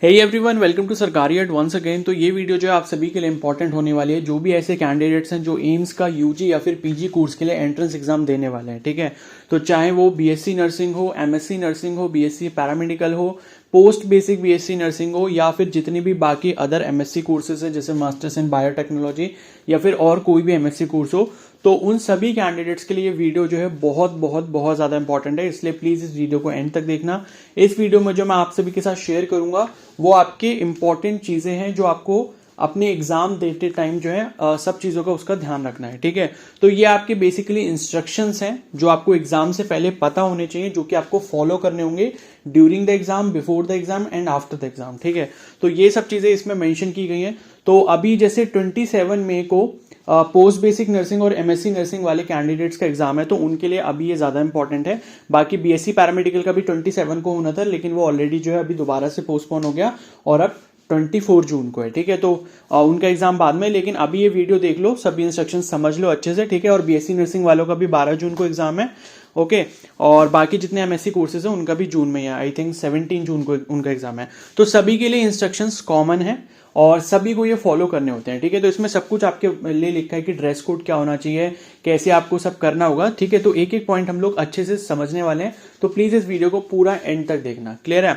Hey everyone, welcome to सरकारी add once again. तो ये वीडियो जो है आप सभी के लिए इंपॉर्टेंट होने वाली है, जो भी ऐसे कैंडिडेट्स हैं जो एम्स का यूजी या फिर पीजी कोर्स के लिए एंट्रेंस एग्जाम देने वाले हैं। ठीक है, तो चाहे वो बीएससी नर्सिंग हो, एमएससी नर्सिंग हो, बीएससी पैरामेडिकल हो, पोस्ट बेसिक बीएससी नर्सिंग हो, या फिर जितनी भी बाकी अदर एमएससी कोर्सेज है जैसे मास्टर्स इन बायोटेक्नोलॉजी या फिर और कोई भी एमएससी कोर्स हो, तो उन सभी कैंडिडेट्स के लिए वीडियो जो है बहुत बहुत बहुत ज्यादा इंपॉर्टेंट है। इसलिए प्लीज इस वीडियो को एंड तक देखना। इस वीडियो में जो मैं आप सभी के साथ शेयर करूंगा वो आपके इंपॉर्टेंट चीजें हैं जो आपको अपने एग्जाम देते टाइम जो है सब चीजों का उसका ध्यान रखना है। ठीक है, तो ये आपके बेसिकली इंस्ट्रक्शंस हैं जो आपको एग्जाम से पहले पता होने चाहिए, जो कि आपको फॉलो करने होंगे during the exam, before the exam and after the exam. ठीक है, तो ये सब चीजें इसमें मेंशन की गई हैं। तो अभी जैसे 27 मई को पोस्ट बेसिक नर्सिंग और एमएससी नर्सिंग वाले कैंडिडेट्स का एग्जाम है, तो उनके लिए अभी ये ज्यादा इंपॉर्टेंट है। बाकी बीएससी पैरामेडिकल का भी 27 को होना था, लेकिन वो ऑलरेडी जो है अभी दोबारा से पोस्टपोन हो गया और अब 24 जून को है। ठीक है, तो उनका एग्जाम बाद में, लेकिन अभी ये वीडियो देख लो, सभी इंस्ट्रक्शन समझ लो अच्छे से। ठीक है, और बीएससी नर्सिंग वालों का भी 12 जून को एग्जाम है। ओके, और बाकी जितने एमएससी कोर्सेज हैं उनका भी जून में है, आई थिंक 17 जून को उनका एग्जाम है। तो सभी के लिए इंस्ट्रक्शंस कॉमन है और सभी को ये फॉलो करने होते हैं। ठीक है, तो इसमें सब कुछ आपके लिए लिखा है कि ड्रेस कोड क्या होना चाहिए, कैसे आपको सब करना होगा। ठीक है, तो एक एक पॉइंट हम लोग अच्छे से समझने वाले हैं, तो प्लीज इस वीडियो को पूरा एंड तक देखना। क्लियर है?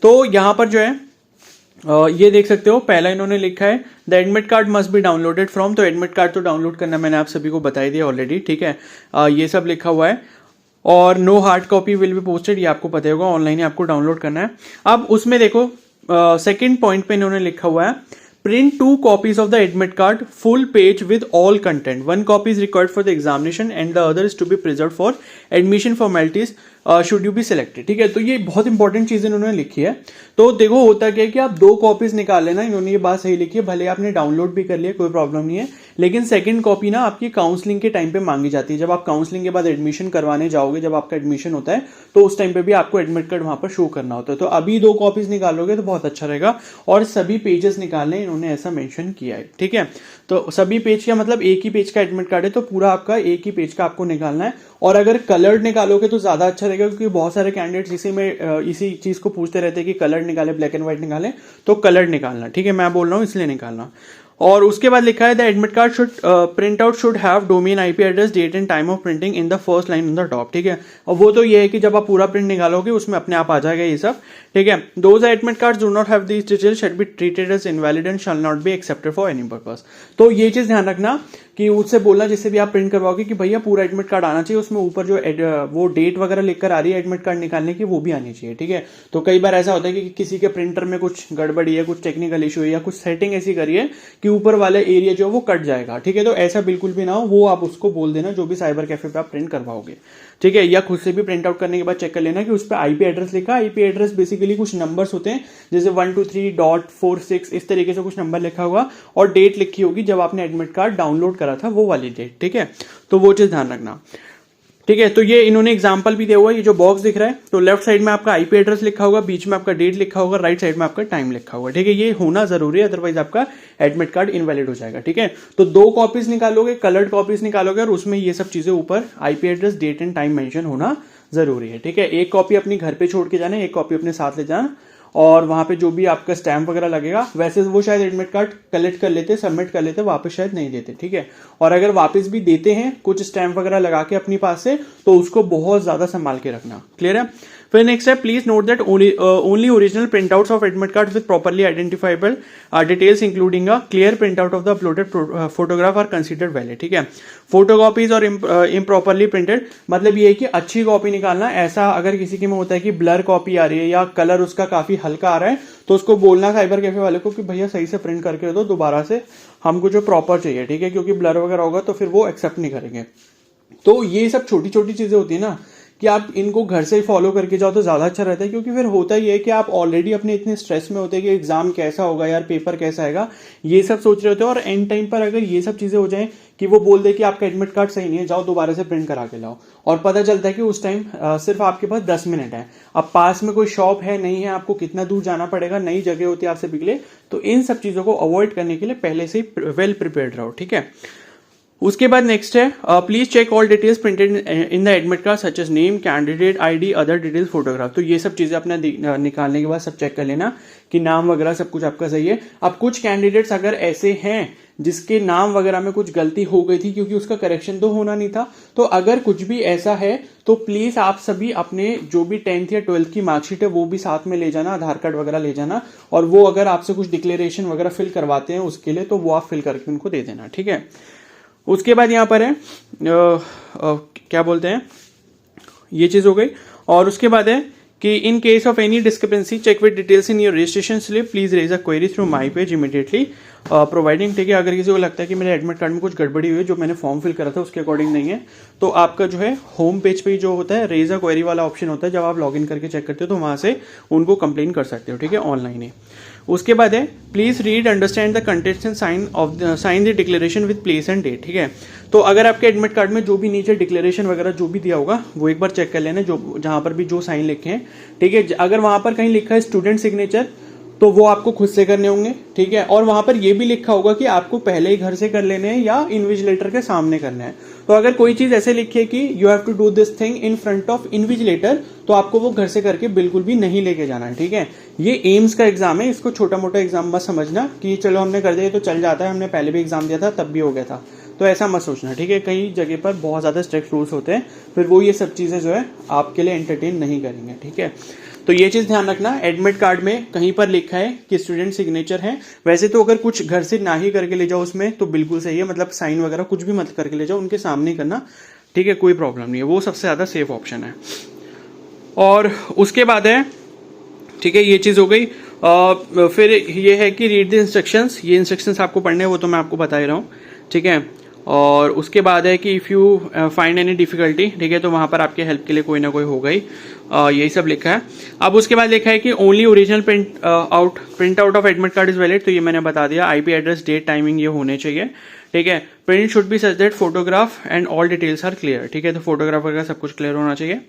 तो यहां पर जो है ये देख सकते हो, पहला इन्होंने लिखा है the admit card must be downloaded from. तो एडमिट कार्ड तो डाउनलोड करना मैंने आप सभी को बता दिया ऑलरेडी। ठीक है, ये सब लिखा हुआ है। और no hard copy will be posted, ये आपको पता होगा, ऑनलाइन ही आपको डाउनलोड करना है। अब उसमें देखो सेकेंड पॉइंट पे इन्होंने लिखा हुआ है print 2 copies of the admit card, full page with all content. One copy is required for the examination and the other is to be preserved for admission formalities should you be selected. ठीक है, तो ये बहुत important चीज इन्होंने लिखी है। तो देखो होता क्या है कि आप 2 कॉपीज निकाल लेना, इन्होंने ये बात सही लिखी है, भले आपने डाउनलोड भी कर लिया कोई प्रॉब्लम नहीं है, लेकिन सेकंड कॉपी ना आपकी काउंसलिंग के टाइम पे मांगी जाती है। जब आप काउंसलिंग के बाद एडमिशन करवाने जाओगे, जब आपका एडमिशन होता है, तो उस टाइम पे भी आपको एडमिट कार्ड वहां पर शो करना होता है। तो अभी 2 कॉपीज निकालोगे तो बहुत अच्छा रहेगा, और सभी पेजेस निकालने इन्होंने ऐसा मेंशन किया है। ठीक है, तो सभी पेज का मतलब एक ही पेज का एडमिट कार्ड है, तो पूरा आपका एक ही पेज का आपको निकालना है। और अगर कलर्ड निकालोगे तो ज्यादा अच्छा रहेगा, क्योंकि बहुत सारे कैंडिडेट्स इसी चीज को पूछते रहते हैं कि कलर्ड निकाले, ब्लैक एंड व्हाइट निकाले, तो कलर्ड निकालना। ठीक है, मैं बोल रहा हूं इसलिए निकालना। और उसके बाद लिखा है the admit card should print out should have domain IP address, date and time of printing in the first line on the top. ठीक है, और वो तो ये है कि जब आप पूरा प्रिंट निकालोगे उसमें अपने आप आ जाएगा ये सब। ठीक है, those admit cards do not have these details shall be treated as invalid and shall not be accepted for any purpose. तो ये चीज ध्यान रखना कि उससे बोलना जिससे भी आप प्रिंट करवाओगे कि भैया पूरा एडमिट कार्ड आना चाहिए, उसमें ऊपर जो वो डेट वगैरह लिखकर आ रही है एडमिट कार्ड निकालने की, वो भी आनी चाहिए। ठीक है, तो कई बार ऐसा होता है कि किसी के प्रिंटर में कुछ गड़बड़ी है, कुछ टेक्निकल इशू है, या कुछ सेटिंग ऐसी करी है कि ऊपर वाला एरिया जो है वो कट जाएगा। ठीक है, तो ऐसा बिल्कुल भी ना हो, वो आप उसको बोल देना जो भी साइबर कैफे पे आप प्रिंट करवाओगे। ठीक है, या खुद से भी प्रिंट आउट करने के बाद चेक कर लेना कि उस पर आईपी एड्रेस लिखा। आईपी एड्रेस बेसिकली कुछ नंबर्स होते हैं, जैसे 123.46 इस तरीके से कुछ नंबर लिखा होगा, और डेट लिखी होगी जब आपने एडमिट कार्ड डाउनलोड करा था, वो वाली डेट। ठीक है, तो वो चीज ध्यान रखना। ठीक है, तो ये इन्होंने एग्जांपल भी दिया हुआ है। ये जो बॉक्स दिख रहा है, तो लेफ्ट साइड में आपका आईपी एड्रेस लिखा होगा, बीच में आपका डेट लिखा होगा, राइट साइड में आपका टाइम लिखा होगा। ठीक है, ये होना जरूरी है, अदरवाइज आपका एडमिट कार्ड इनवैलिड हो जाएगा। ठीक है, तो 2 कॉपीज निकालोगे, कलर्ड कॉपीज निकालोगे, और उसमें ये सब चीजें ऊपर IP address, date and time mention होना जरूरी है। ठीक है, एक कॉपी अपनी घर पे छोड़ के जाना, एक कॉपी अपने साथ ले जाना, और वहां पे जो भी आपका स्टैंप वगैरह लगेगा, वैसे वो शायद एडमिट कार्ड कलेक्ट कर लेते, सबमिट कर लेते, वापस शायद नहीं देते। ठीक है, और अगर वापस भी देते हैं कुछ स्टैंप वगैरह लगा के अपनी पास से, तो उसको बहुत ज्यादा संभाल के रखना। क्लियर है? फिर नेक्स्ट है please note that only original print outs of admit card with properly identifiable details including a clear print out of the uploaded photograph are considered valid. ठीक है, फोटोकॉपीज और इम्प्रॉपरली प्रिंटेड, मतलब ये है कि अच्छी कॉपी निकालना। ऐसा अगर किसी के में होता है कि ब्लर कॉपी आ रही है या कलर उसका काफी हल्का आ रहा है, तो उसको बोलना साइबर कैफे वाले को कि भैया सही से प्रिंट करके दो, दोबारा से हमको जो प्रॉपर चाहिए। ठीक है, क्योंकि ब्लर वगैरह होगा तो फिर वो एक्सेप्ट नहीं करेंगे। तो ये सब छोटी छोटी चीजें होती है ना, कि आप इनको घर से ही फॉलो करके जाओ तो ज्यादा अच्छा रहता है। क्योंकि फिर होता ही है कि आप ऑलरेडी अपने इतने स्ट्रेस में होते हैं कि एग्जाम कैसा होगा यार, पेपर कैसा आएगा, ये सब सोच रहे होते हो, और एंड टाइम पर अगर ये सब चीजें हो जाए कि वो बोल दे कि आपका एडमिट कार्ड सही नहीं है, जाओ दोबारा से प्रिंट करा के लाओ, और पता चलता है कि उस टाइम सिर्फ आपके पास 10 मिनट है, अब पास में कोई शॉप है नहीं है, आपको कितना दूर जाना पड़ेगा, नई जगह होती है आप सभी के लिए। तो इन सब चीजों को अवॉइड करने के लिए पहले से ही वेल प्रिपेयर्ड रहो। ठीक है, उसके बाद नेक्स्ट है please check all details printed in the admit card such as name, candidate ID, other details, photograph. तो ये सब चीजें अपना निकालने के बाद सब चेक कर लेना कि नाम वगैरह सब कुछ आपका सही है। अब कुछ कैंडिडेट्स अगर ऐसे हैं जिसके नाम वगैरह में कुछ गलती हो गई थी, क्योंकि उसका करेक्शन तो होना नहीं था, तो अगर कुछ भी ऐसा है तो प्लीज आप सभी अपने जो भी 10th या 12th की मार्कशीट है वो भी साथ में ले जाना, आधार कार्ड वगैरह ले जाना, और वो अगर आपसे कुछ डिक्लेरेशन वगैरह फिल करवाते हैं उसके लिए तो वो आप फिल करके उनको दे देना, ठीक है। उसके बाद यहाँ पर है क्या बोलते हैं, ये चीज हो गई। और उसके बाद है कि in case of any discrepancy check with details in your registration slip, please raise a query through my page immediately providing, ठीक है। अगर किसी को लगता है कि मेरे एडमिट कार्ड में कुछ गड़बड़ी हुई है, जो मैंने फॉर्म फिल करा था उसके अकॉर्डिंग नहीं है, तो आपका जो है होम पेज पे जो होता है रेज अ क्वेरी वाला ऑप्शन होता है, जब आप लॉग इन करके चेक करते हो तो वहां से उनको कंप्लेन कर सकते हो, ठीक है, ऑनलाइन ही। उसके बाद है please read understand the contents and sign the declaration with place and date, ठीक है। तो अगर आपके एडमिट कार्ड में जो भी नीचे डिक्लेरेशन वगैरह जो भी दिया होगा वो एक बार चेक कर लेना, जो जहां पर भी जो साइन लिखे हैं, ठीक है। अगर वहां पर कहीं लिखा है स्टूडेंट सिग्नेचर तो वो आपको खुद से करने होंगे, ठीक है। और वहां पर ये भी लिखा होगा कि आपको पहले ही घर से कर लेने हैं या इन्विजिलेटर के सामने करना है। तो अगर कोई चीज ऐसे लिखी है कि you have to do this thing in front of invigilator, तो आपको वो घर से करके बिल्कुल भी नहीं लेके जाना है, ठीक है। ये एम्स का एग्जाम है, इसको छोटा मोटा एग्जाम मत समझना कि चलो हमने कर दिया तो चल जाता है, हमने पहले भी एग्जाम दिया था तब भी हो गया था, तो ऐसा मत सोचना, ठीक है। कई जगह पर बहुत ज्यादा स्ट्रिक्ट रूल्स होते हैं, फिर वो ये सब चीजें जो है आपके लिए एंटरटेन नहीं करेंगे, ठीक है। तो ये चीज ध्यान रखना, एडमिट कार्ड में कहीं पर लिखा है कि स्टूडेंट सिग्नेचर है, वैसे तो अगर कुछ घर से ना ही करके ले जाओ उसमें तो बिल्कुल सही है, मतलब साइन वगैरह कुछ भी मत करके ले जाओ, उनके सामने करना, ठीक है, कोई प्रॉब्लम नहीं है, वो सबसे ज्यादा सेफ ऑप्शन है। और उसके बाद है, ठीक है, ये चीज हो गई। फिर ये है कि रीड द इंस्ट्रक्शंस, ये इंस्ट्रक्शंस आपको पढ़ने हैं वो तो मैं आपको बता ही रहा हूँ, ठीक है। और उसके बाद है कि if you find any difficulty, ठीक है, तो वहां पर आपके हेल्प के लिए कोई ना कोई होगा ही, यही सब लिखा है। अब उसके बाद लिखा है कि only original print out of admit card is valid, तो ये मैंने बता दिया, आईपी एड्रेस, डेट, टाइमिंग ये होने चाहिए, ठीक है। Print should be such that photograph and all details are clear, ठीक है, तो फोटोग्राफ वगैरह सब कुछ क्लियर होना चाहिए।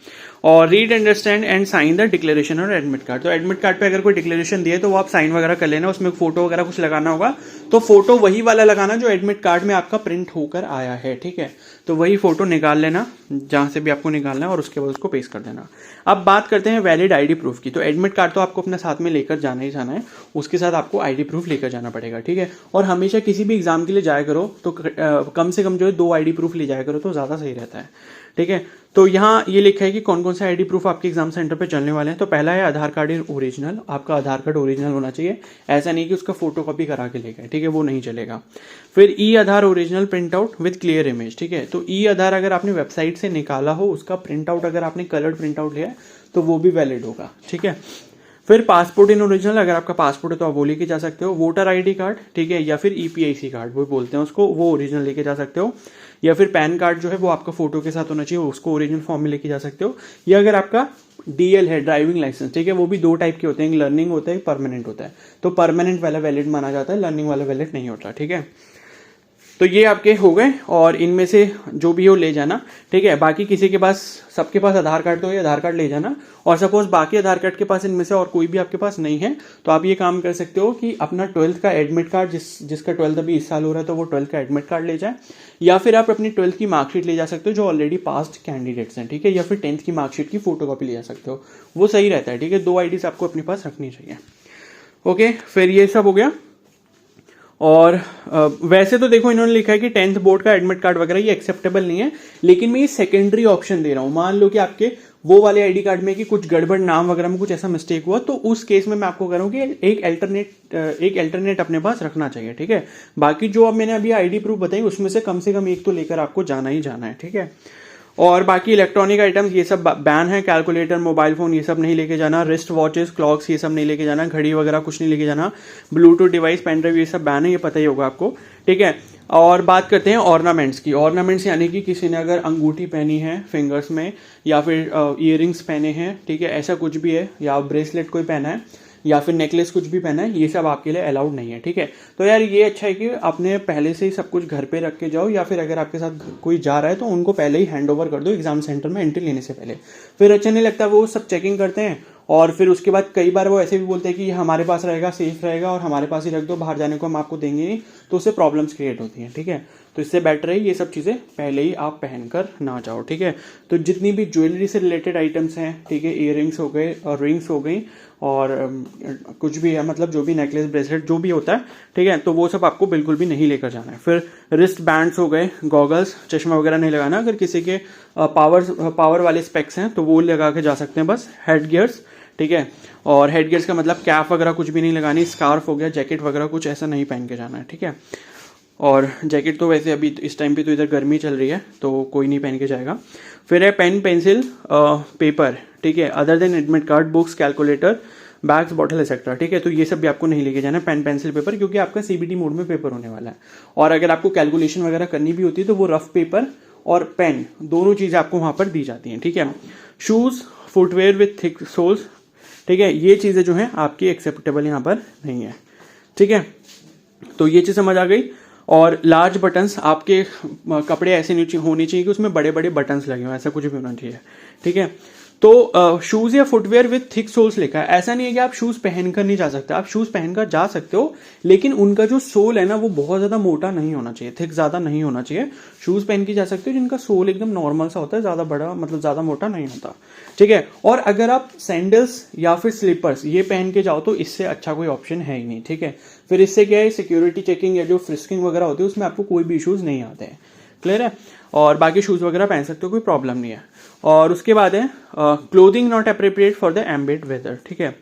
और read, understand and sign the declaration और एडमिट कार्ड, तो एडमिट कार्ड पे अगर कोई डिक्लेरेशन दिए तो वो आप साइन वगैरह कर लेना, उसमें फोटो वगैरह कुछ लगाना होगा तो फोटो वही वाला लगाना जो एडमिट कार्ड में आपका प्रिंट होकर आया है, ठीक है। तो वही फोटो निकाल लेना जहां से भी आपको निकालना है और उसके बाद उसको पेस्ट कर देना। अब बात करते हैं वैलिड आईडी प्रूफ की। तो एडमिट कार्ड तो आपको अपने साथ में लेकर जाना ही जाना है, उसके साथ आपको आईडी प्रूफ लेकर जाना पड़ेगा, ठीक है। और हमेशा किसी भी एग्जाम के लिए जाया करो तो कम से कम जो है 2 आईडी प्रूफ ले जाया करो तो ज्यादा सही रहता है, ठीक है। तो यहाँ ये लिखा है कि कौन कौन से आईडी प्रूफ आपके एग्जाम सेंटर पे चलने वाले हैं। तो पहला है आधार कार्ड इन ओरिजिनल, आपका आधार कार्ड ओरिजिनल होना चाहिए, ऐसा नहीं कि उसका फोटो कॉपी करा के ले गए, ठीक है, वो नहीं चलेगा। फिर e Aadhaar original print out with clear image, ठीक है। तो ई आधार अगर आपने वेबसाइट से निकाला हो उसका प्रिंट आउट अगर आपने कलर्ड प्रिंट आउट लिया है तो वो भी वैलिड होगा, ठीक है। फिर पासपोर्ट इन ओरिजिनल, अगर आपका पासपोर्ट है तो आप वो लेके जा सकते हो। वोटर आईडी कार्ड, ठीक है, या फिर ईपीआईसी कार्ड वो बोलते हैं उसको, वो ओरिजिनल लेके जा सकते हो। या फिर पैन कार्ड जो है वो आपका फोटो के साथ होना चाहिए, उसको ओरिजिनल फॉर्म में लेके जा सकते हो। या अगर आपका डीएल है, ड्राइविंग लाइसेंस, ठीक है, वो भी 2 टाइप के होते हैं, एक लर्निंग होता है, एक परमानेंट होता है। तो परमानेंट वाला वैलिड माना जाता है, लर्निंग वाला वैलिड नहीं होता, ठीक है। तो ये आपके हो गए और इनमें से जो भी हो ले जाना, ठीक है। बाकी किसी के पास, सबके पास आधार कार्ड तो है, आधार कार्ड ले जाना। और सपोज बाकी आधार कार्ड के पास इनमें से और कोई भी आपके पास नहीं है तो आप ये काम कर सकते हो कि अपना 12th का एडमिट कार्ड, जिसका 12th अभी इस साल हो रहा है तो वो 12th का एडमिट कार्ड ले जाए, या फिर आप अपनी 12th की मार्कशीट ले जा सकते हो जो ऑलरेडी पास्ट कैंडिडेट्स हैं, ठीक है। या फिर 10th की मार्कशीट की फोटोकॉपी ले जा सकते हो, वो सही रहता है, ठीक है। 2 आईडीज आपको अपने पास रखनी चाहिए, ओके। फिर ये सब हो गया। और वैसे तो देखो इन्होंने लिखा है कि 10th बोर्ड का एडमिट कार्ड वगैरह ये एक्सेप्टेबल नहीं है, लेकिन मैं ये सेकेंडरी ऑप्शन दे रहा हूं। मान लो कि आपके वो वाले आईडी कार्ड में कि कुछ गड़बड़ नाम वगैरह में कुछ ऐसा मिस्टेक हुआ तो उस केस में मैं आपको कह रहा हूं कि एक अल्टरनेट अपने पास रखना चाहिए, ठीक है। बाकी जो अब मैंने अभी आईडी प्रूफ बताई उसमें से कम एक तो लेकर आपको जाना ही जाना है, ठीक है। और बाकी इलेक्ट्रॉनिक आइटम्स ये सब बैन है, कैलकुलेटर, मोबाइल फोन ये सब नहीं लेके जाना, रिस्ट वॉचेस, क्लॉक्स ये सब नहीं लेके जाना, घड़ी वगैरह कुछ नहीं लेके जाना, ब्लूटूथ डिवाइस, पेन ड्राइव ये सब बैन है, ये पता ही होगा आपको, ठीक है। और बात करते हैं ऑर्नामेंट्स की। ऑर्नामेंट्स यानी कि किसी ने अगर अंगूठी पहनी है फिंगर्स में या फिर ईयरिंग्स पहने हैं, ठीक है, ऐसा कुछ भी है, या ब्रेसलेट कोई पहना है या फिर नेकलेस कुछ भी पहना है, ये सब आपके लिए अलाउड नहीं है, ठीक है। तो यार ये अच्छा है कि आपने पहले से ही सब कुछ घर पे रख के जाओ, या फिर अगर आपके साथ कोई जा रहा है तो उनको पहले ही हैंड ओवर कर दो एग्जाम सेंटर में एंट्री लेने से पहले। फिर अच्छा नहीं लगता, वो सब चेकिंग करते हैं और फिर उसके बाद कई बार वो ऐसे भी बोलते हैं कि ये हमारे पास रहेगा, सेफ रहेगा और हमारे पास ही रख दो, बाहर जाने को हम आपको देंगे नहीं, तो उससे प्रॉब्लम्स क्रिएट होती हैं। ठीक है, तो इससे बेटर है ये सब चीज़ें पहले ही आप पहनकर ना जाओ। ठीक है, तो जितनी भी ज्वेलरी से रिलेटेड आइटम्स हैं, ठीक है, इयररिंग्स हो गए और रिंग्स हो गई और कुछ भी है, मतलब जो भी नेकलेस ब्रेसलेट जो भी होता है, ठीक है, तो वो सब आपको बिल्कुल भी नहीं लेकर जाना है। फिर रिस्ट बैंड्स हो गए, गॉगल्स, चश्मा वगैरह नहीं लगाना। अगर किसी के पावर वाले स्पेक्स हैं तो वो लगा के जा सकते हैं बस। हेड गियर्स, ठीक है, और हेड गियर्स का मतलब कैप वगैरह कुछ भी नहीं लगानी। स्कार्फ हो गया, जैकेट वगैरह कुछ ऐसा नहीं पहन के जाना है। ठीक है, और जैकेट तो वैसे अभी इस टाइम पे तो इधर गर्मी चल रही है तो कोई नहीं पहन के जाएगा। फिर है पेन, पेंसिल, पेपर, ठीक है, other than admit card, books, calculator, bags, bottle etcetera. ठीक है, तो ये सब भी आपको नहीं लेके जाना है, पेन, पेंसिल, पेपर, क्योंकि आपका सीबीटी मोड में पेपर होने वाला है। और अगर आपको कैलकुलेशन वगैरह करनी भी होती है तो वो रफ पेपर और पेन दोनों चीज़ें आपको वहाँ पर दी जाती हैं। ठीक है, shoes, footwear with thick soles, ठीक है, ये चीज़ें जो हैं आपकी एक्सेप्टेबल यहाँ पर नहीं है। ठीक है, तो ये चीज़ समझ आ गई। और लार्ज बटन्स, आपके कपड़े ऐसे नहीं होने चाहिए कि उसमें बड़े बड़े बटन्स लगे हों, ऐसा कुछ भी होना चाहिए। ठीक है, तो शूज़ या फुटवेयर विथ थिक सोल्स लिखा है, ऐसा नहीं है कि आप शूज़ पहनकर नहीं जा सकते, आप शूज़ पहनकर जा सकते हो, लेकिन उनका जो सोल है ना वो बहुत ज़्यादा मोटा नहीं होना चाहिए, थिक ज़्यादा नहीं होना चाहिए। शूज़ पहन के जा सकते हो जिनका सोल एकदम नॉर्मल सा होता है, ज़्यादा बड़ा मतलब ज़्यादा मोटा नहीं होता। ठीक है, और अगर आप सैंडल्स या फिर स्लीपर्स ये पहन के जाओ तो इससे अच्छा कोई ऑप्शन है ही नहीं। ठीक है, फिर इससे क्या है, सिक्योरिटी चेकिंग या जो फ्रिस्किंग वगैरह होती है उसमें आपको कोई भी इशूज़ नहीं आते हैं। क्लियर है, और बाकी शूज़ वगैरह पहन सकते हो, कोई प्रॉब्लम नहीं है। और उसके बाद है clothing not appropriate for the ambient weather. ठीक है,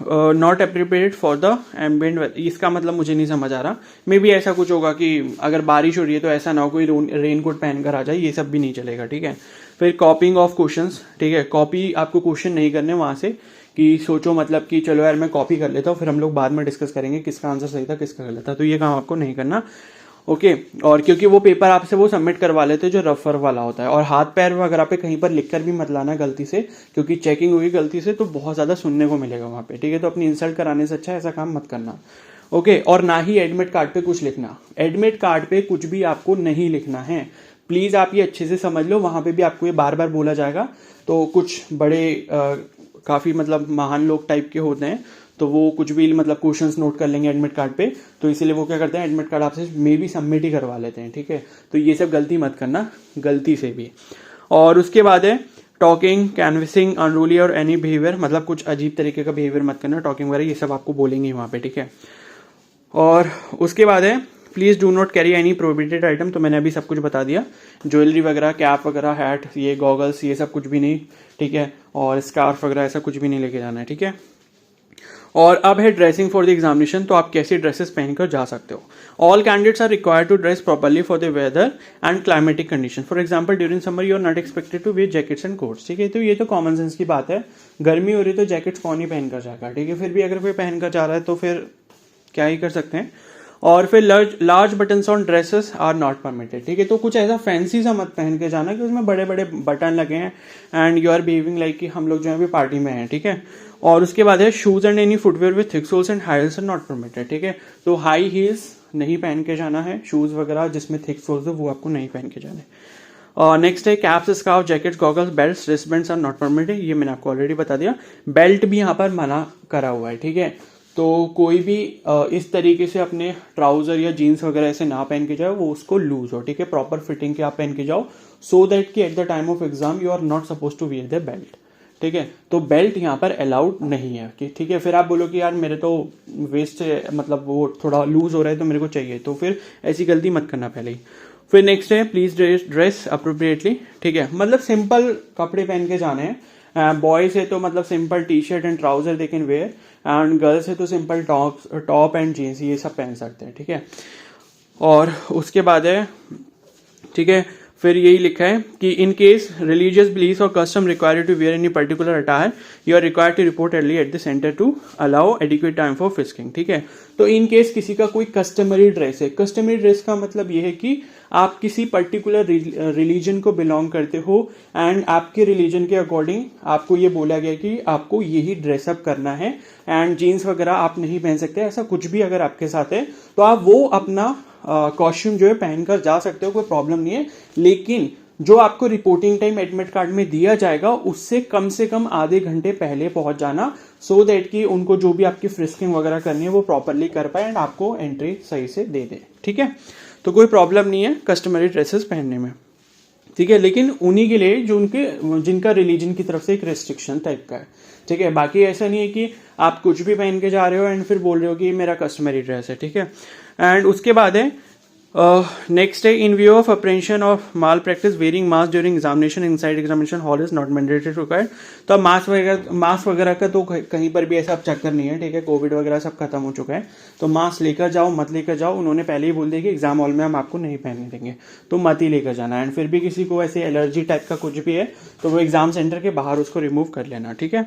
not appropriate for the ambient weather, इसका मतलब मुझे नहीं समझ आ रहा। मे बी ऐसा कुछ होगा कि अगर बारिश हो रही है तो ऐसा ना हो कोई रेनकोट पहन कर आ जाए, ये सब भी नहीं चलेगा। ठीक है, फिर कॉपिंग ऑफ क्वेश्चंस, ठीक है, कॉपी आपको क्वेश्चन नहीं करने वहां से कि सोचो मतलब कि चलो यार मैं कॉपी कर लेता हूँ, फिर हम लोग बाद में डिस्कस करेंगे किसका आंसर सही था किसका गलत था, तो ये काम आपको नहीं करना। ओके, और क्योंकि वो पेपर आपसे वो सबमिट करवा लेते हैं जो रफर वाला होता है, और हाथ पैर वगैरह पे कहीं पर लिखकर भी मत लाना गलती से, क्योंकि चेकिंग होगी गलती से तो बहुत ज़्यादा सुनने को मिलेगा वहाँ पे। ठीक है, तो अपनी इंसल्ट कराने से अच्छा ऐसा काम मत करना। ओके, और ना ही एडमिट कार्ड पे कुछ लिखना, एडमिट कार्ड पे कुछ भी आपको नहीं लिखना है। प्लीज़ आप ये अच्छे से समझ लो, वहाँ पे भी आपको ये बार बार बोला जाएगा। तो कुछ बड़े काफ़ी मतलब महान लोग टाइप के होते हैं तो वो कुछ भी मतलब क्वेश्चंस नोट कर लेंगे एडमिट कार्ड पे, तो इसीलिए वो क्या करते हैं एडमिट कार्ड आपसे मे भी सबमिट ही करवा लेते हैं। ठीक है, तो ये सब गलती मत करना गलती से भी। और उसके बाद है टॉकिंग, कैनवसिंग, अनरूली और एनी बिहेवियर, मतलब कुछ अजीब तरीके का बिहेवियर मत करना, टॉकिंग वगैरह ये सब आपको बोलेंगे वहाँ पे। ठीक है, और उसके बाद है please do not carry any prohibited item, तो मैंने अभी सब कुछ बता दिया, ज्वेलरी वगैरह, कैप वगैरह, हैट, ये गॉगल्स, ये सब कुछ भी नहीं। ठीक है, और स्कार्फ वगैरह ऐसा कुछ भी नहीं लेके जाना है। ठीक है, और अब है ड्रेसिंग फॉर द एग्जामिनेशन, तो आप कैसी ड्रेसेस पहनकर जा सकते हो। All candidates are required to dress properly for the weather and climatic condition. For example during summer you are not expected to wear jackets and coats. ठीक है, तो ये तो कॉमन सेंस की बात है, गर्मी हो रही तो जैकेट्स कौन ही पहनकर जाएगा। ठीक है, फिर भी अगर कोई पहनकर जा रहा है तो फिर क्या ही कर सकते हैं। और फिर large buttons on dresses are not permitted. ठीक है, तो कुछ ऐसा फैंसी सा मत पहन के जाना कि उसमें बड़े बड़े बटन लगे हैं and you are behaving like कि हम लोग जो है अभी पार्टी में हैं। ठीक है, और उसके बाद है shoes and any footwear with thick soles and high heels are not permitted. ठीक है, तो हाई हील्स नहीं पहन के जाना है, शूज वगैरह जिसमें थिक सोल्स हो वो आपको नहीं पहन के जाना है। नेक्स्ट है caps, scarf, jackets, goggles, belt, wristbands are not permitted, ये मैंने आपको ऑलरेडी बता दिया। बेल्ट भी यहाँ पर मना करा हुआ है। ठीक है, तो कोई भी इस तरीके से अपने ट्राउजर या जीन्स वगैरह ऐसे ना पहन के जाओ, वो उसको लूज हो। ठीक है, प्रॉपर फिटिंग के आप पहन के जाओ, सो दैट कि at the time of exam you are not suppose to wear the belt. ठीक है, तो बेल्ट यहाँ पर अलाउड नहीं है। ठीक है, फिर आप बोलो कि यार मेरे तो वेस्ट मतलब वो थोड़ा लूज हो रहा है तो मेरे को चाहिए, तो फिर ऐसी गलती मत करना पहले ही। फिर नेक्स्ट है प्लीज ड्रेस अप्रोप्रिएटली। ठीक है, मतलब सिंपल कपड़े पहन के जाने हैं। बॉयज है तो मतलब simple T shirt and trouser they can wear, and girls है तो सिंपल टॉप एंड जीन्स ये सब पहन सकते हैं। ठीक है, और उसके बाद है, ठीक है, फिर यही लिखा है कि इन केस रिलीजियस बिलीफ और custom required to wear any particular attire you are required to report early at the centre to allow adequate time for frisking. ठीक है, तो इन केस किसी का कोई कस्टमरी ड्रेस है, कस्टमरी ड्रेस का मतलब ये है कि आप किसी पर्टिकुलर रिलीजन को बिलोंग करते हो एंड आपके रिलीजन के अकॉर्डिंग आपको ये बोला गया कि आपको यही ड्रेसअप करना है एंड जीन्स वगैरह आप नहीं पहन सकते। ऐसा कुछ भी अगर आपके साथ है तो आप वो अपना कॉस्ट्यूम जो है पहनकर जा सकते हो, कोई प्रॉब्लम नहीं है। लेकिन जो आपको रिपोर्टिंग टाइम एडमिट कार्ड में दिया जाएगा उससे कम से कम आधे घंटे पहले पहुंच जाना, सो दैट कि उनको जो भी आपकी फ्रिस्किंग वगैरह करनी है वो प्रॉपरली कर पाए एंड आपको एंट्री सही से दे दे। ठीक है, तो कोई प्रॉब्लम नहीं है कस्टमरी ड्रेसेस पहनने में। ठीक है, लेकिन उन्हीं के लिए जो उनके जिनका रिलीजन की तरफ से एक रेस्ट्रिक्शन टाइप का है। ठीक है, बाकी ऐसा नहीं है कि आप कुछ भी पहन के जा रहे हो एंड फिर बोल रहे हो कि ये मेरा कस्टमरी ड्रेस है। ठीक है, एंड उसके बाद है नेक्स्ट है in view of apprehension of malpractice wearing mask during examination inside examination hall is not mandatory required. तो अब मास्क वगैरह का तो कहीं पर भी ऐसा चक्कर नहीं है। ठीक है, कोविड वगैरह सब खत्म हो चुका है, तो मास्क लेकर जाओ मत लेकर जाओ, उन्होंने पहले ही बोल दिया कि एग्जाम हॉल में हम आपको नहीं पहनने देंगे, तो मत ही लेकर जाना। एंड फिर भी किसी को ऐसे एलर्जी टाइप का कुछ भी है तो वो एग्जाम सेंटर के बाहर उसको रिमूव कर लेना। ठीक है,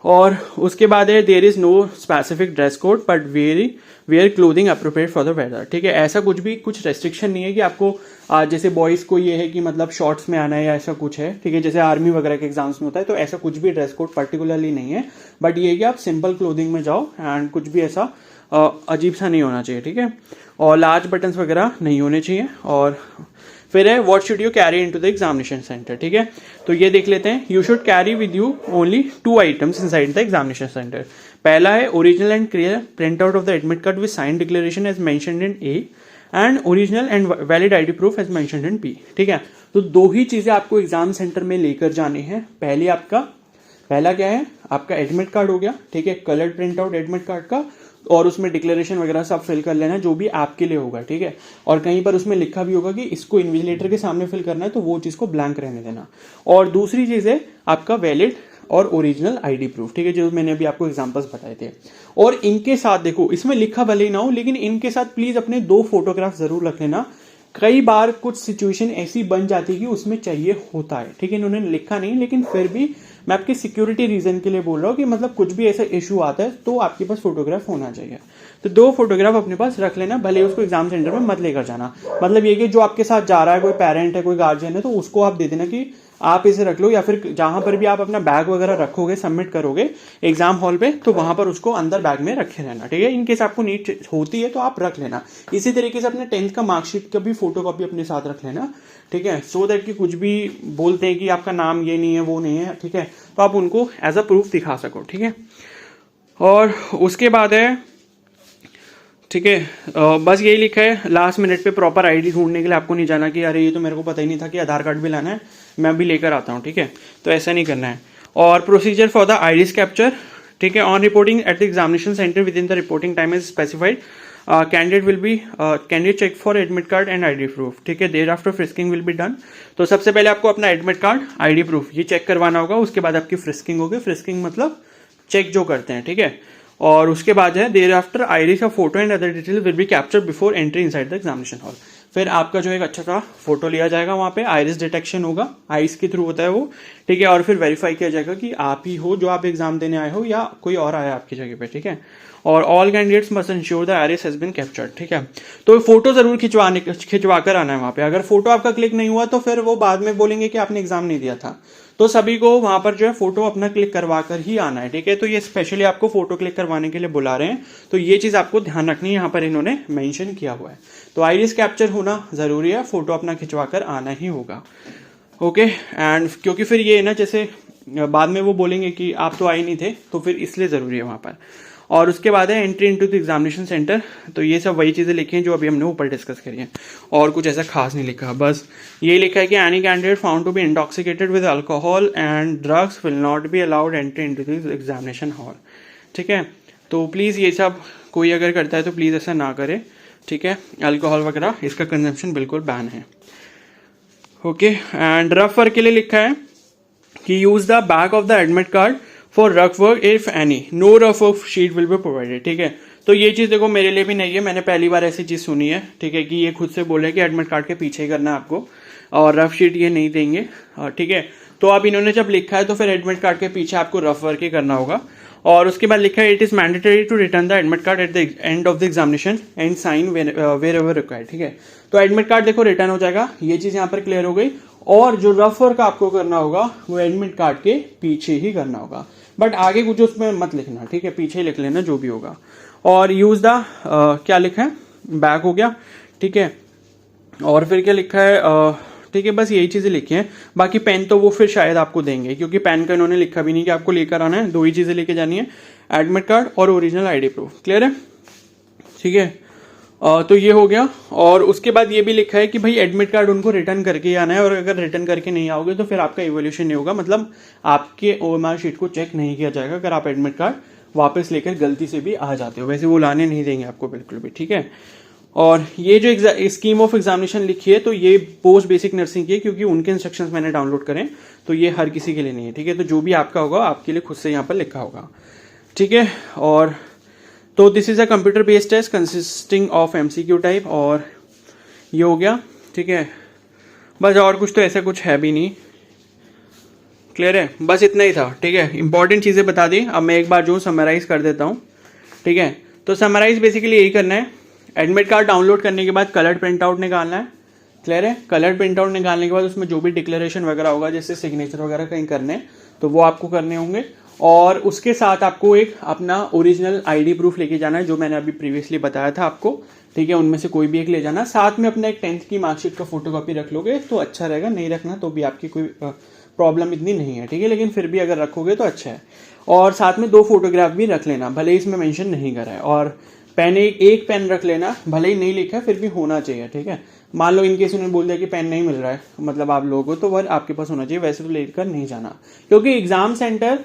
और उसके बाद है there is no specific dress code but wear clothing appropriate for the weather. ठीक है, ऐसा कुछ रेस्ट्रिक्शन नहीं है कि आपको जैसे बॉयज को ये है कि मतलब शॉर्ट्स में आना है या ऐसा कुछ है। ठीक है, जैसे आर्मी वगैरह के एग्जाम्स में होता है, तो ऐसा कुछ भी ड्रेस कोड पर्टिकुलरली नहीं है, बट ये है कि आप सिंपल क्लोथिंग में जाओ एंड कुछ भी ऐसा अजीब सा नहीं होना चाहिए। ठीक है, और लार्ज बटन्स वगैरह नहीं होने चाहिए। और फिर है what should you carry into the examination centre. ठीक है, तो ये देख लेते हैं। You should carry with you only 2 items inside the examination centre. पहला है original and clear print out of the admit card with sign declaration as mentioned in A and original and valid ID proof as mentioned in B. ठीक है, तो 2 ही चीजें आपको exam centre में लेकर जानी है। पहला क्या है, आपका एडमिट कार्ड हो गया। ठीक है, coloured print out admit card का, और उसमें डिक्लेरेशन वगैरह सब फिल कर लेना जो भी आपके लिए होगा। ठीक है, और कहीं पर उसमें लिखा भी होगा कि इसको इन्विजिलेटर के सामने फिल करना है, तो वो चीज को ब्लैंक रहने देना। और दूसरी चीज है आपका वैलिड और ओरिजिनल आईडी प्रूफ। ठीक है, जो मैंने अभी आपको एग्जांपल्स बताए थे। और इनके साथ देखो, इसमें लिखा भले ही ना हो, लेकिन इनके साथ प्लीज अपने 2 फोटोग्राफ जरूर रख लेना। कई बार कुछ सिचुएशन ऐसी बन जाती है कि उसमें चाहिए होता है। ठीक है, इन्होंने लिखा नहीं, लेकिन फिर भी मैं आपकी सिक्योरिटी रीजन के लिए बोल रहा हूँ कि मतलब कुछ भी ऐसा इशू आता है तो आपके पास फोटोग्राफ होना चाहिए। तो 2 फोटोग्राफ अपने पास रख लेना, भले उसको एग्जाम सेंटर में मत लेकर जाना। मतलब ये कि जो आपके साथ जा रहा है, कोई पेरेंट है, कोई गार्जियन है, तो उसको आप दे देना कि आप इसे रख लो, या फिर जहां पर भी आप अपना बैग वगैरह रखोगे, सबमिट करोगे एग्जाम हॉल पे, तो वहां पर उसको अंदर बैग में रखे रहना। ठीक है, इनकेस आपको नीड होती है तो आप रख लेना। इसी तरीके से अपने 10th का मार्कशीट का भी फोटो कॉपी अपने साथ रख लेना। ठीक है, सो दैट कि कुछ भी बोलते हैं कि आपका नाम ये नहीं है वो नहीं है, ठीक है, तो आप उनको एज अ प्रूफ दिखा सको। ठीक है, और उसके बाद है, ठीक है, बस यही लिखा है लास्ट मिनट पे प्रॉपर आईडी ढूंढने के लिए आपको नहीं जाना कि अरे ये तो मेरे को पता ही नहीं था कि आधार कार्ड भी लाना है, मैं भी लेकर आता हूँ। ठीक है, तो ऐसा नहीं करना है। और procedure for the IDs capture. ठीक है, on reporting at the examination centre within the reporting time is specified candidate check for admit card and ID proof. ठीक है, thereafter frisking will be done. तो सबसे पहले आपको अपना admit card, ID proof ये check करवाना होगा। उसके बाद आपकी फ्रिस्किंग होगी। फ्रिस्किंग मतलब चेक जो करते हैं। ठीक है, और उसके बाद है देयर आफ्टर आइरिस का photo and other detail will be capture before entry inside the examination hall. फिर आपका जो एक अच्छा सा फोटो लिया जाएगा, वहां पे आइरिस डिटेक्शन होगा, आइस के थ्रू होता है वो। ठीक है, और फिर वेरीफाई किया जाएगा कि आप ही हो जो आप एग्जाम देने आए हो या कोई और आया आपकी जगह पे। ठीक है, और all candidates must ensure the iris has been captured. ठीक है, तो फोटो जरूर खिंचवा कर आना है वहां पे। अगर फोटो आपका क्लिक नहीं हुआ तो फिर वो बाद में बोलेंगे कि आपने एग्जाम नहीं दिया था। तो सभी को वहां पर जो है फोटो अपना क्लिक करवा कर ही आना है। ठीक है, तो ये स्पेशली आपको फोटो क्लिक करवाने के लिए बुला रहे हैं, तो ये चीज आपको ध्यान रखनी है, यहाँ पर इन्होंने मेंशन किया हुआ है। तो आइरिस कैप्चर होना जरूरी है, फोटो अपना खिंचवा कर आना ही होगा। ओके, एंड क्योंकि फिर ये ना जैसे बाद में वो बोलेंगे कि आप तो आए नहीं थे, तो फिर इसलिए जरूरी है वहां पर। और उसके बाद है entry into the examination centre. तो ये सब वही चीजें लिखी हैं जो अभी हमने ऊपर डिस्कस करी हैं, और कुछ ऐसा खास नहीं लिखा। बस ये लिखा है कि any candidate found to be intoxicated with alcohol and drugs will not be allowed entry into the examination hall. ठीक है, तो प्लीज ये सब कोई अगर करता है तो प्लीज ऐसा ना करे। ठीक है, अल्कोहल वगैरह इसका कंजम्पशन बिल्कुल बैन है। ओके, एंड रफ वर्क के लिए लिखा है कि use the back of the admit card for rough work if any, no rough work sheet will be provided. ठीक है, तो ये चीज देखो मेरे लिए भी नहीं है, मैंने पहली बार ऐसी चीज सुनी है। ठीक है, कि ये खुद से बोले कि एडमिट कार्ड के पीछे ही करना है आपको, और रफ शीट ये नहीं देंगे। ठीक है, तो अब इन्होंने जब लिखा है तो फिर एडमिट कार्ड के पीछे आपको रफ वर्क ही करना होगा। और उसके बाद लिखा है it is mandatory to return the admit card at the end of the examination and sign wherever required. ठीक है, तो एडमिट कार्ड देखो रिटर्न हो जाएगा, ये चीज यहाँ पर क्लियर हो गई। और जो रफ वर्क आपको करना होगा वो एडमिट कार्ड के पीछे ही करना होगा, बट आगे कुछ उसमें मत लिखना। ठीक है, पीछे ही लिख लेना जो भी होगा। और यूज द क्या लिखा है, बैक हो गया। ठीक है, और फिर क्या लिखा है, ठीक है, बस यही चीज़ें लिखी हैं। बाकी पेन तो वो फिर शायद आपको देंगे, क्योंकि पेन का इन्होंने लिखा भी नहीं कि आपको लेकर आना है। 2 ही चीज़ें लेके जानी है, एडमिट कार्ड और ओरिजिनल ID प्रूफ। क्लियर है? ठीक है, तो ये हो गया। और उसके बाद ये भी लिखा है कि भाई एडमिट कार्ड उनको रिटर्न करके ही आना है, और अगर रिटर्न करके नहीं आओगे तो फिर आपका इवोल्यूशन नहीं होगा, मतलब आपके OMR शीट को चेक नहीं किया जाएगा अगर आप एडमिट कार्ड वापस लेकर गलती से भी आ जाते हो। वैसे वो लाने नहीं देंगे आपको बिल्कुल भी, ठीक है। और ये जो स्कीम ऑफ एग्जामिनेशन लिखी है, तो ये पोस्ट बेसिक नर्सिंग की है, क्योंकि उनके इंस्ट्रक्शंस मैंने डाउनलोड करें, तो ये हर किसी के लिए नहीं है, ठीक है। तो जो भी आपका होगा आपके लिए खुद से यहाँ पर लिखा होगा, ठीक है। और तो this is a computer based test consisting of MCQ type, और ये हो गया, ठीक है। बस और कुछ तो ऐसा कुछ है भी नहीं। क्लियर है? बस इतना ही था, ठीक है। इंपॉर्टेंट चीज़ें बता दी। अब मैं एक बार जो समराइज कर देता हूँ, ठीक है। तो समराइज बेसिकली यही करना है, एडमिट कार्ड डाउनलोड करने के बाद कलर्ड प्रिंट आउट निकालना है। क्लियर है? कलर्ड प्रिंट आउट निकालने के बाद उसमें जो भी डिक्लेरेशन वगैरह होगा, जैसे सिग्नेचर वगैरह कहीं करने, तो वो आपको करने होंगे। और उसके साथ आपको एक अपना ओरिजिनल ID प्रूफ लेके जाना है, जो मैंने अभी प्रीवियसली बताया था आपको, ठीक है। उनमें से कोई भी एक ले जाना। साथ में अपना एक 10th की मार्कशीट का फोटोकॉपी रख लोगे तो अच्छा रहेगा, नहीं रखना तो भी आपकी कोई प्रॉब्लम इतनी नहीं है, ठीक है। लेकिन फिर भी अगर रखोगे तो अच्छा है। और साथ में 2 फोटोग्राफ भी रख लेना, भले ही इसमें मेंशन नहीं करा है। और पेन एक पेन रख लेना, भले ही नहीं लिखा फिर भी होना चाहिए, ठीक है। मान लो इनकेस उन्होंने बोल दिया कि पेन नहीं मिल रहा है, मतलब आप लोगों को, तो वह आपके पास होना चाहिए। वैसे तो लेकर नहीं जाना, क्योंकि एग्जाम सेंटर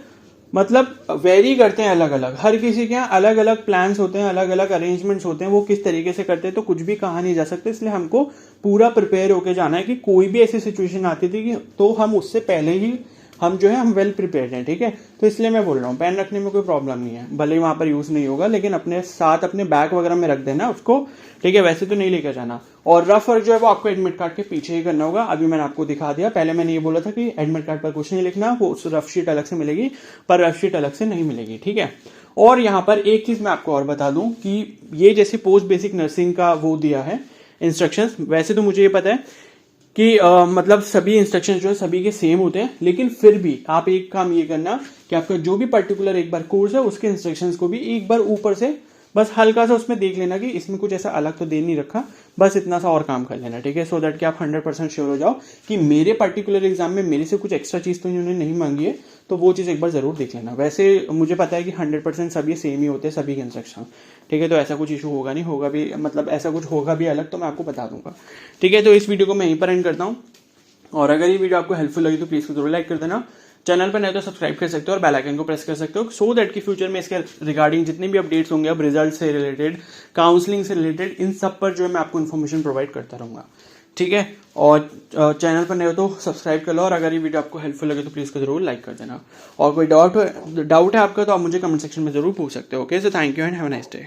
मतलब वेरी करते हैं अलग अलग, हर किसी के यहाँ अलग अलग प्लान्स होते हैं, अलग अलग अरेंजमेंट्स होते हैं, वो किस तरीके से करते हैं तो कुछ भी कहा नहीं जा सकता। इसलिए हमको पूरा प्रिपेयर होके जाना है कि कोई भी ऐसी सिचुएशन आती थी कि तो हम उससे पहले ही हम जो है हम वेल प्रिपेयर्ड हैं, ठीक है। तो इसलिए मैं बोल रहा हूँ पेन रखने में कोई प्रॉब्लम नहीं है, भले ही वहां पर यूज नहीं होगा, लेकिन अपने साथ अपने बैग वगैरह में रख देना उसको, ठीक है। वैसे तो नहीं लेकर जाना। और रफ वर्क जो है वो आपको एडमिट कार्ड के पीछे ही करना होगा। अभी मैंने आपको दिखा दिया। पहले मैंने ये बोला था कि एडमिट कार्ड पर कुछ नहीं लिखना, वो उस रफ शीट अलग से मिलेगी, पर रफ शीट अलग से नहीं मिलेगी, ठीक है। और यहाँ पर एक चीज मैं आपको और बता दूं कि ये जैसे पोस्ट बेसिक नर्सिंग का वो दिया है इंस्ट्रक्शंस, वैसे तो मुझे ये पता है कि मतलब सभी इंस्ट्रक्शन जो है सभी के सेम होते हैं, लेकिन फिर भी आप एक काम ये करना कि आपका जो भी पर्टिकुलर एक बार कोर्स है उसके इंस्ट्रक्शंस को भी एक बार ऊपर से बस हल्का सा उसमें देख लेना कि इसमें कुछ ऐसा अलग तो दे नहीं रखा, बस इतना सा और काम कर लेना, ठीक है। सो दैट कि आप 100% श्योर हो जाओ कि मेरे पर्टिकुलर एग्जाम में मेरे से कुछ एक्स्ट्रा चीज तो इन्होंने नहीं मांगी है, तो वो चीज एक बार जरूर देख लेना। वैसे मुझे पता है कि 100% सभी सेम ही होते हैं, सभी के इंस्ट्रक्शन, ठीक है। तो ऐसा कुछ इशू होगा नहीं, होगा भी मतलब ऐसा कुछ होगा भी अलग तो मैं आपको बता दूंगा, ठीक है। तो इस वीडियो को मैं यहीं पर एंड करता हूँ, और अगर ये वीडियो आपको हेल्पफुल लगी तो प्लीज जरूर लाइक कर देना। चैनल पर नए तो सब्सक्राइब कर सकते हो और बेल आइकन को प्रेस कर सकते हो, सो दैट कि फ्यूचर में इसके रिगार्डिंग जितने भी अपडेट्स होंगे, अब रिजल्ट से रिलेटेड, काउंसलिंग से रिलेटेड, इन सब पर जो है मैं आपको इन्फॉर्मेशन प्रोवाइड करता रहूंगा, ठीक है। और चैनल पर नए हो तो सब्सक्राइब कर लो, और अगर ये वीडियो आपको हेल्पफुल लगे तो प्लीज को जरूर लाइक कर देना। और कोई डाउट है आपका तो आप मुझे कमेंट सेक्शन में जरूर पूछ सकते हो। Okay, so thank you and have a nice day.